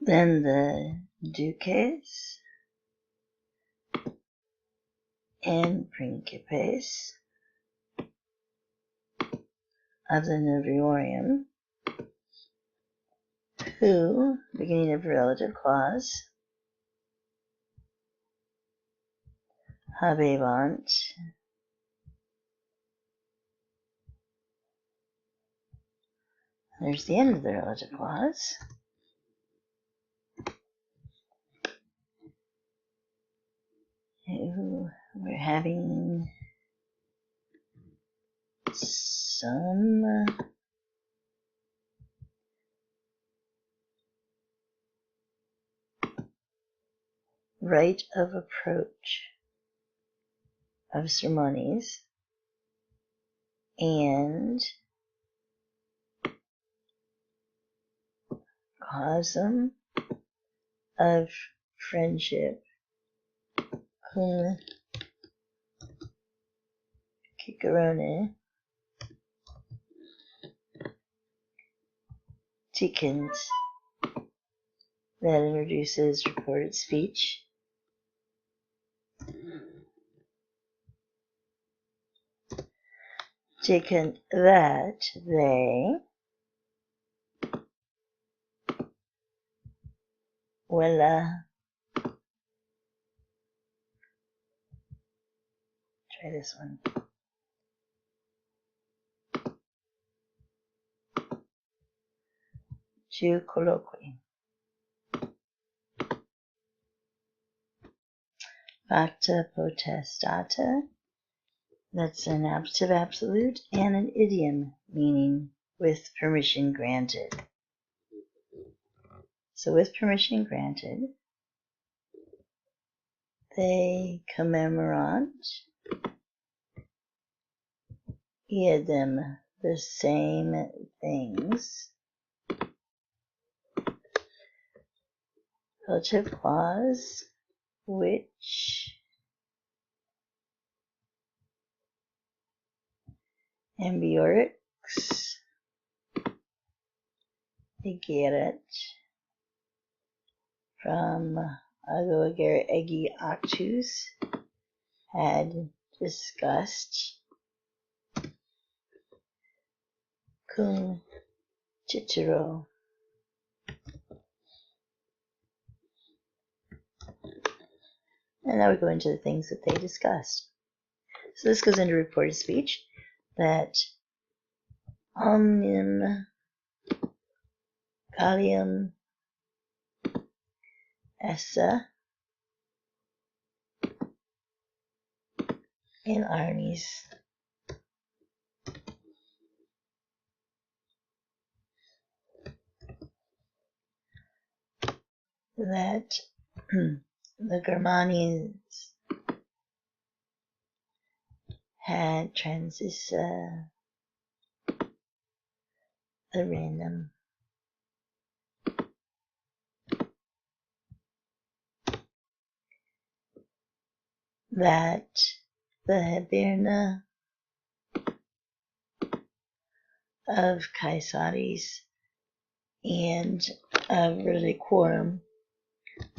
Then the duques and principes of the novarium, who, beginning of relative clause, habebant there's the end of the relative clause. We're having some right of approach of ceremonies and cosm of friendship, cum cicerone ticent, that introduces recorded speech. Ticent, that they will try this one. Giu colloqui. Facta potestata, that's an ablative absolute, and an idiom, meaning with permission granted. So with permission granted, they commemorant iadem, the same things. Relative clause, which ambiorix egeret from ago agere egi actus had discussed cum Cicero. And now we go into the things that they discussed. So this goes into reported speech, that omnium gallium essa in armies, that the Germanians had transissa the random that the Hiberna of Caesaris and of Reliquorum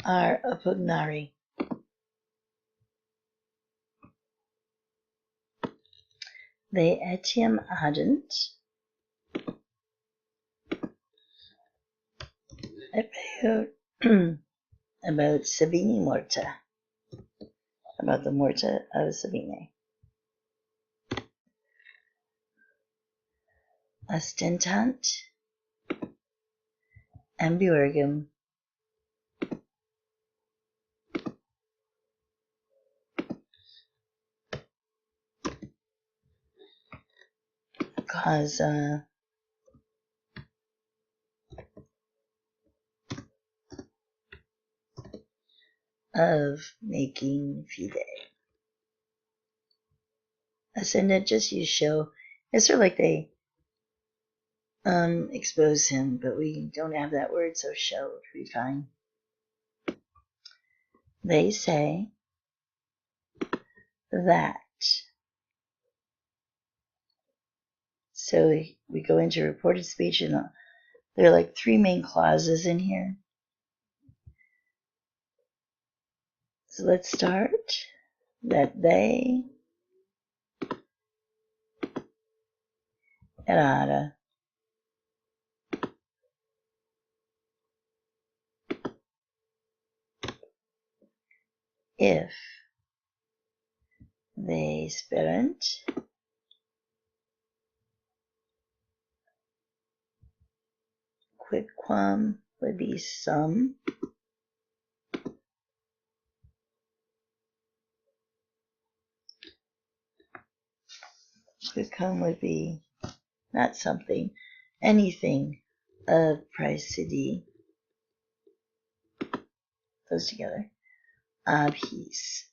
are oppugnari. They etiam adent about Sabine Morta, about the Morta of Sabine. Ostentant ambiorgum causa of making fide. Ascendant, just use show. It's sort of like they expose him, but we don't have that word, so show would be fine. They say that. So we go into reported speech, and there are like three main clauses in here. So let's start that they errara. If they sperent quicquam would be some. Quicquam would be not something, anything of praesidi. Those together. Abhis.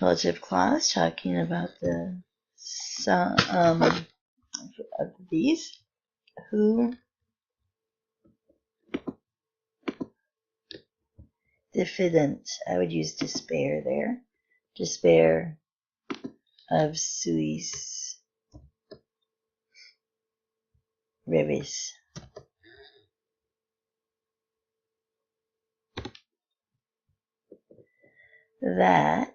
Relative clause talking about the some of these who diffident. I would use despair there. Despair of suis revis. That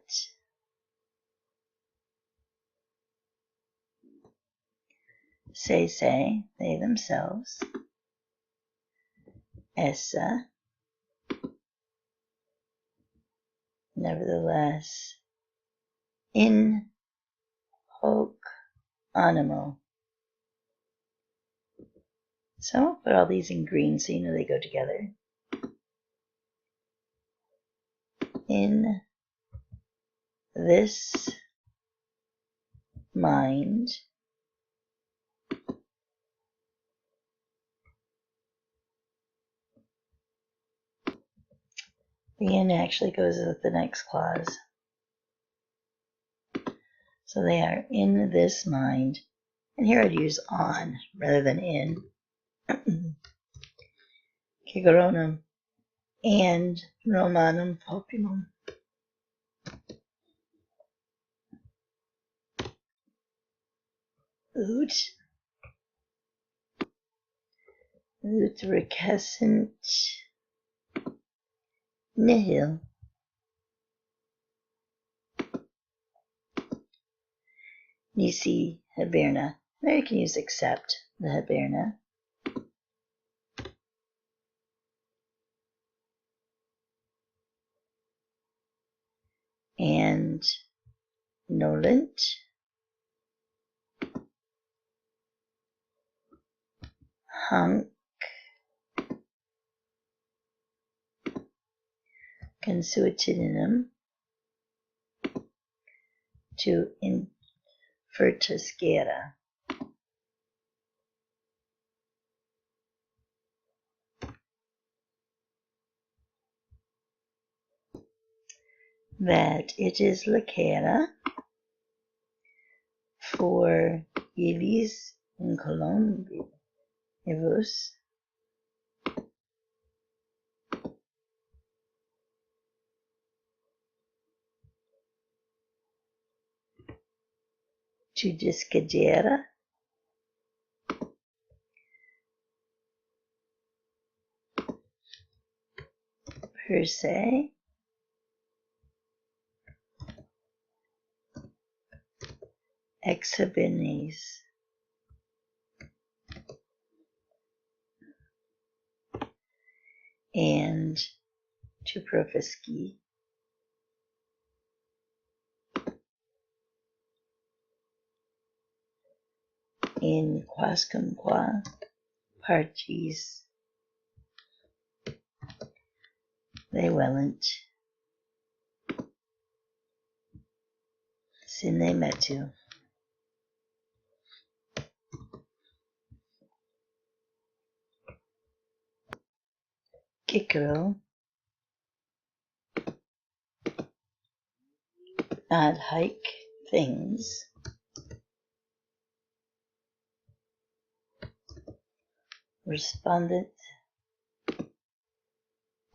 say, they themselves, essa, nevertheless, in hoc animo. So I'll put all these in green so you know they go together. In this mind, the in actually goes with the next clause. So they are in this mind. And here I'd use on rather than in. Ciceronum and Romanum populum. Ut recescent nihil. Nisi hiberna. There you can use except the hiberna. And nolent. Hunc. Consuetudinem. To infertuscere. That it is lacera for illis in columbibus to discadere per se exhibinis. And to profisci in quascumqua partes they wellent sine metu. Cicero ad haec things respondent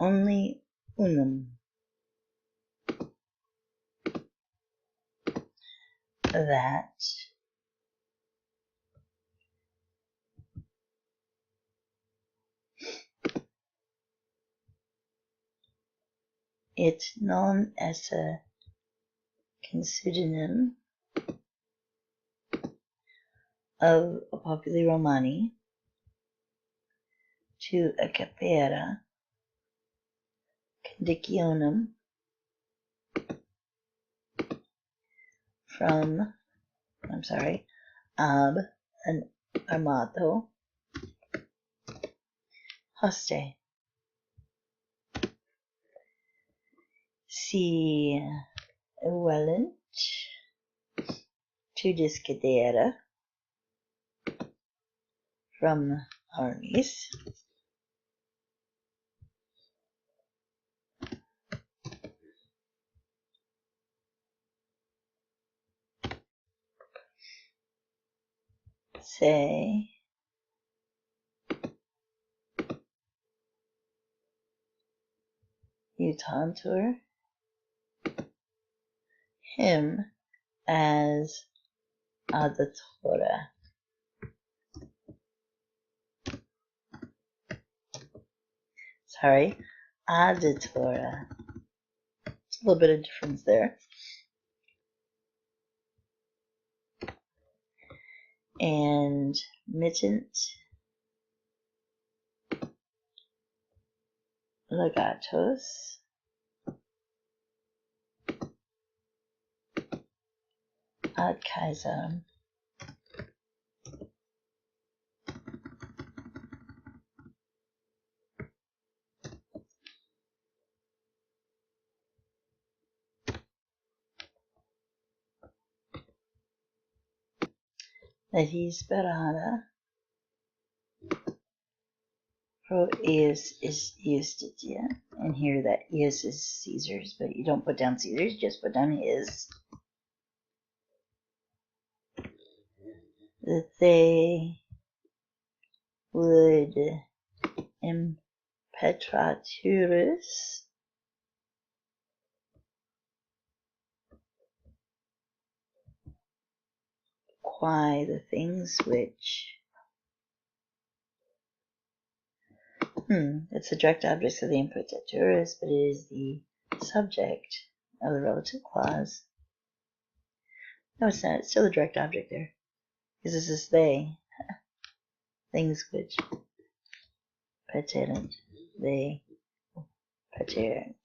only unum, that It's known as a pseudonym of Populi Romani to a capera conditionum from, ab an armato hoste. Si equivalent to discadere from armies se utantur him as auditora. Sorry, auditora. It's a little bit of difference there. And mittent legatos ad Caesarem. Legis sperata pro eius is justitia. And here that eius is Caesar's, but you don't put down Caesar's, just put down his. That they would impetraturus quae the things which it's the direct objects of the impetraturus, but it is the subject of the relative clause. No, it's not. It's still the direct object there. Because this is they. Things which paterant. They paterant.